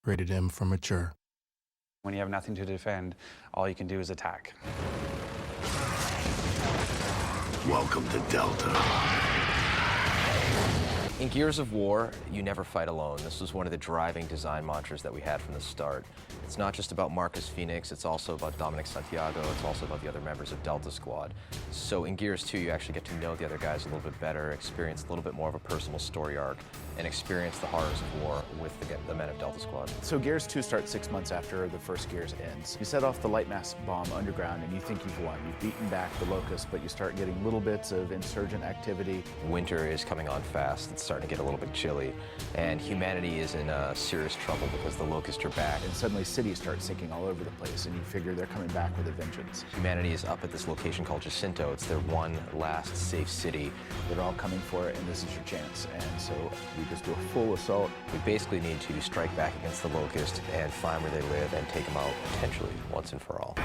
Rated M for mature. When you have nothing to defend, all you can do is attack. Welcome to Delta. In Gears of War, you never fight alone. This was one of the driving design mantras that we had from the start. It's not just about Marcus Phoenix, it's also about Dominic Santiago, it's also about the other members of Delta Squad. So in Gears 2, you actually get to know the other guys a little bit better, experience a little bit more of a personal story arc, and experience the horrors of war with the men of Delta Squad. So Gears 2 starts 6 months after the first Gears ends. You set off the Lightmass bomb underground and you think you've won. You've beaten back the Locusts, but you start getting little bits of insurgent activity. Winter is coming on fast, it's starting to get a little bit chilly, and humanity is in serious trouble because the Locusts are back. And suddenly cities start sinking all over the place and you figure they're coming back with a vengeance. Humanity is up at this location called Jacinto. It's their one last safe city. They're all coming for it and this is your chance. And so we just do a full assault. We basically need to strike back against the Locust and find where they live and take them out potentially once and for all.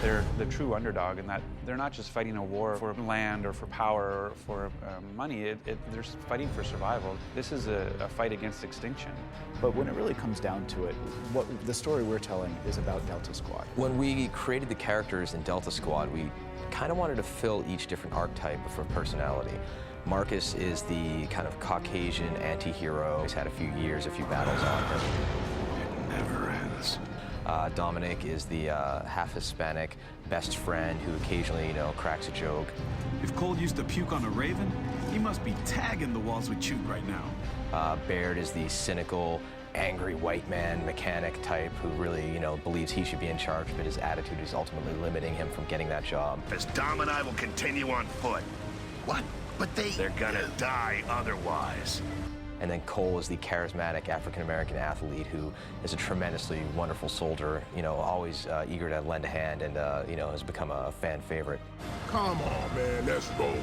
They're the true underdog in that they're not just fighting a war for land or for power or for money, they're fighting for survival. This is a fight against extinction. But when it really comes down to it, what the story we're telling is about Delta Squad. When we created the characters in Delta Squad, we kind of wanted to fill each different archetype for personality. Marcus is the kind of Caucasian anti-hero. He's had a few years, a few battles on him. It never ends. Dominic is the half Hispanic best friend who occasionally, cracks a joke. If Cole used to puke on a Raven, he must be tagging the walls with Chute right now. Baird is the cynical, angry white man mechanic type who really, believes he should be in charge, but his attitude is ultimately limiting him from getting that job. As Dom and I will continue on foot. What? But they're gonna die otherwise. And then Cole is the charismatic African-American athlete who is a tremendously wonderful soldier, always eager to lend a hand and, has become a fan favorite. Come on, man, let's roll.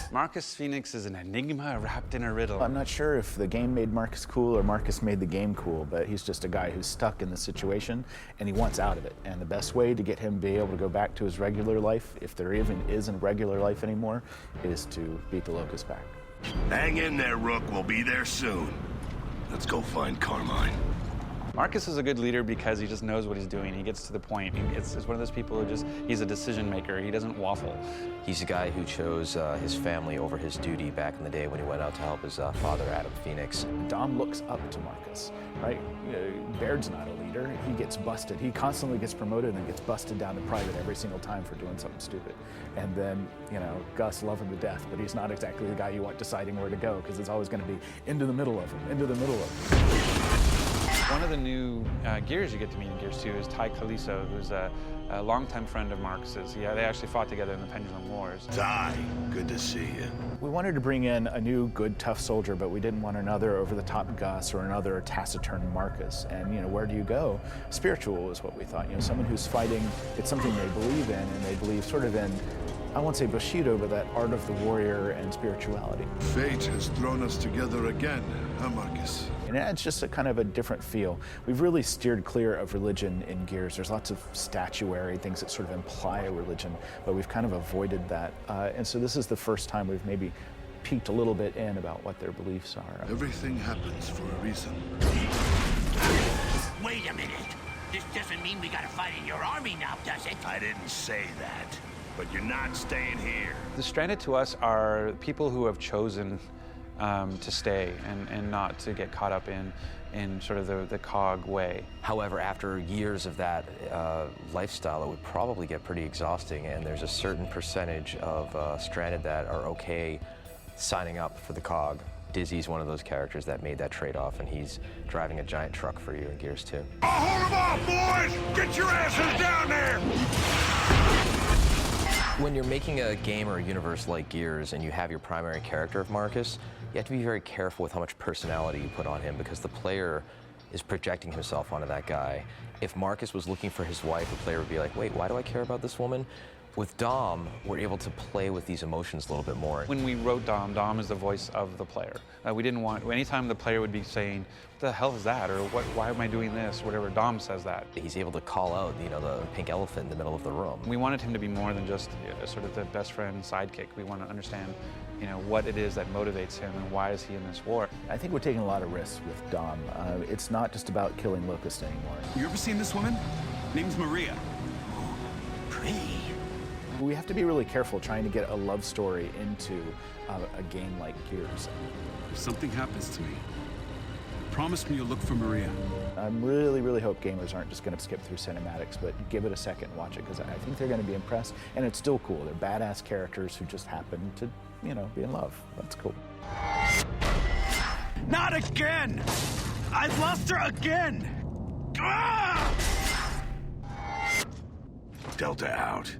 Marcus Phoenix is an enigma wrapped in a riddle. I'm not sure if the game made Marcus cool or Marcus made the game cool, but he's just a guy who's stuck in the situation and he wants out of it. And the best way to get him to be able to go back to his regular life, if there even is a regular life anymore, is to beat the Locust back. Hang in there, Rook. We'll be there soon. Let's go find Carmine. Marcus is a good leader because he just knows what he's doing. He gets to the point. It's one of those people who he's a decision maker. He doesn't waffle. He's a guy who chose his family over his duty back in the day when he went out to help his father, Adam Phoenix. Dom looks up to Marcus, right? Baird's not a leader. He gets busted. He constantly gets promoted and gets busted down to private every single time for doing something stupid. And then, Gus love him to death, but he's not exactly the guy you want deciding where to go because it's always going to be into the middle of him, into the middle of him. One of the new Gears you get to meet in Gears 2 is Ty Caliso, who's a longtime friend of Marcus's. They actually fought together in the Pendulum Wars. Ty, good to see you. We wanted to bring in a new, good, tough soldier, but we didn't want another over-the-top Gus or another taciturn Marcus. And, where do you go? Spiritual is what we thought. Someone who's fighting, it's something they believe in, and they believe sort of in, I won't say Bushido, but that art of the warrior and spirituality. Fate has thrown us together again, huh, Marcus? And it adds just a kind of a different feel. We've really steered clear of religion in Gears. There's lots of statuary, things that sort of imply a religion, but we've kind of avoided that. And so this is the first time we've maybe peeked a little bit in about what their beliefs are. Everything happens for a reason. Wait a minute. This doesn't mean we gotta fight in your army now, does it? I didn't say that, but you're not staying here. The Stranded to us are people who have chosen to stay and not to get caught up in sort of the cog way. However, after years of that lifestyle, it would probably get pretty exhausting, and there's a certain percentage of Stranded that are okay signing up for the cog. Dizzy's one of those characters that made that trade-off, and he's driving a giant truck for you in Gears 2. Hold them off, boys! Get your asses down there! When you're making a game or a universe like Gears and you have your primary character of Marcus, you have to be very careful with how much personality you put on him because the player is projecting himself onto that guy. If Marcus was looking for his wife, the player would be like, wait, why do I care about this woman? With Dom, we're able to play with these emotions a little bit more. When we wrote Dom is the voice of the player. We didn't want, anytime the player would be saying, what the hell is that? Or why am I doing this? Whatever, Dom says that. He's able to call out, the pink elephant in the middle of the room. We wanted him to be more than just sort of the best friend sidekick. We want to understand what it is that motivates him and why is he in this war. I think we're taking a lot of risks with Dom. It's not just about killing Locust anymore. You ever seen this woman? Name's Maria. Pretty. We have to be really careful trying to get a love story into a game like Gears. If something happens to me, promise me you'll look for Maria. I really hope gamers aren't just going to skip through cinematics, but give it a second and watch it, because I think they're going to be impressed, and it's still cool. They're badass characters who just happen to, be in love. That's cool. Not again! I've lost her again! Ah! Delta out.